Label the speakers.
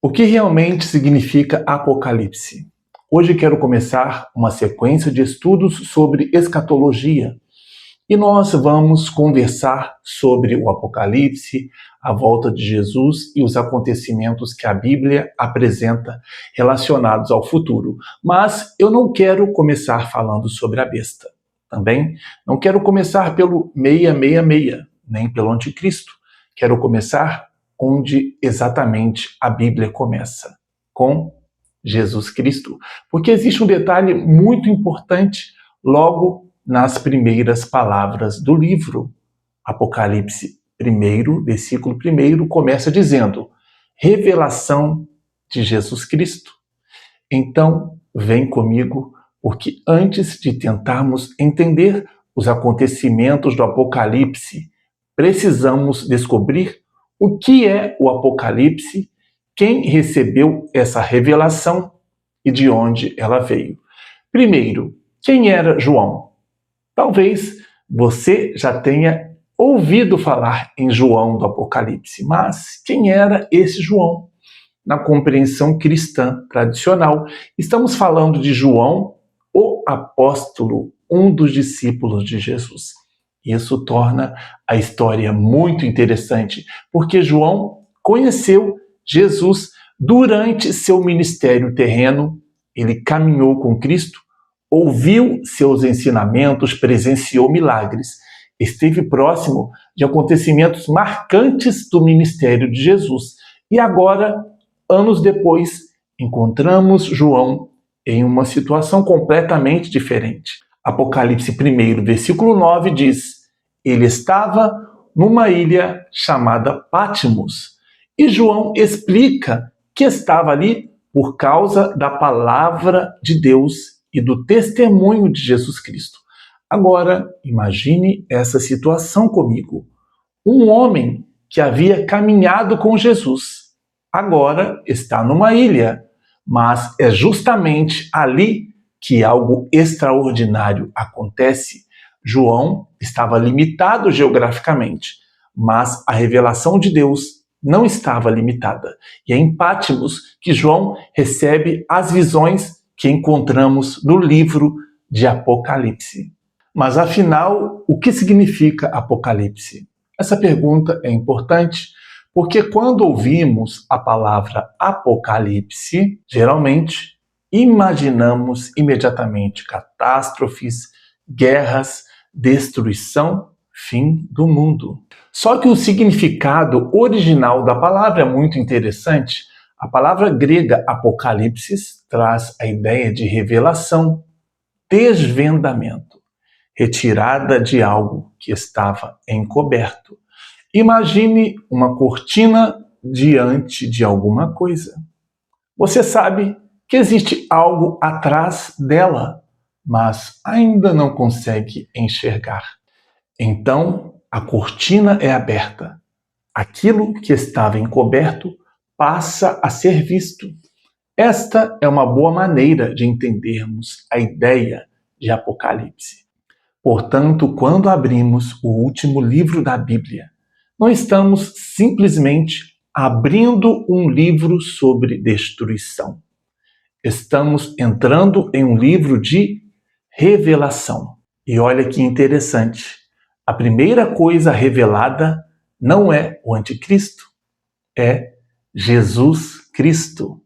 Speaker 1: O que realmente significa Apocalipse? Hoje quero começar uma sequência de estudos sobre escatologia e nós vamos conversar sobre o Apocalipse, a volta de Jesus e os acontecimentos que a Bíblia apresenta relacionados ao futuro. Mas eu não quero começar falando sobre a besta. Também não quero começar pelo 666, nem pelo anticristo. Quero começar onde exatamente a Bíblia começa, com Jesus Cristo. Porque existe um detalhe muito importante logo nas primeiras palavras do livro. Apocalipse 1, versículo 1, começa dizendo: revelação de Jesus Cristo. Então, vem comigo, porque antes de tentarmos entender os acontecimentos do Apocalipse, precisamos descobrir o que é o Apocalipse, quem recebeu essa revelação e de onde ela veio. Primeiro, quem era João? Talvez você já tenha ouvido falar em João do Apocalipse, mas quem era esse João? Na compreensão cristã tradicional, estamos falando de João, o apóstolo, um dos discípulos de Jesus. Isso torna a história muito interessante, porque João conheceu Jesus durante seu ministério terreno, ele caminhou com Cristo, ouviu seus ensinamentos, presenciou milagres, esteve próximo de acontecimentos marcantes do ministério de Jesus. E agora, anos depois, encontramos João em uma situação completamente diferente. Apocalipse 1, versículo 9 diz: ele estava numa ilha chamada Patmos. E João explica que estava ali por causa da palavra de Deus e do testemunho de Jesus Cristo. Agora, imagine essa situação comigo. Um homem que havia caminhado com Jesus, agora está numa ilha, mas é justamente ali que algo extraordinário acontece. João estava limitado geograficamente, mas a revelação de Deus não estava limitada. E é em Patmos que João recebe as visões que encontramos no livro de Apocalipse. Mas afinal, o que significa Apocalipse? Essa pergunta é importante porque quando ouvimos a palavra Apocalipse, geralmente imaginamos imediatamente catástrofes, guerras, destruição, fim do mundo. Só que o significado original da palavra é muito interessante. A palavra grega Apocalipse traz a ideia de revelação, desvendamento, retirada de algo que estava encoberto. Imagine uma cortina diante de alguma coisa. Você sabe que existe algo atrás dela, mas ainda não consegue enxergar. Então, a cortina é aberta. Aquilo que estava encoberto passa a ser visto. Esta é uma boa maneira de entendermos a ideia de Apocalipse. Portanto, quando abrimos o último livro da Bíblia, não estamos simplesmente abrindo um livro sobre destruição. Estamos entrando em um livro de revelação. E olha que interessante. A primeira coisa revelada não é o anticristo, é Jesus Cristo.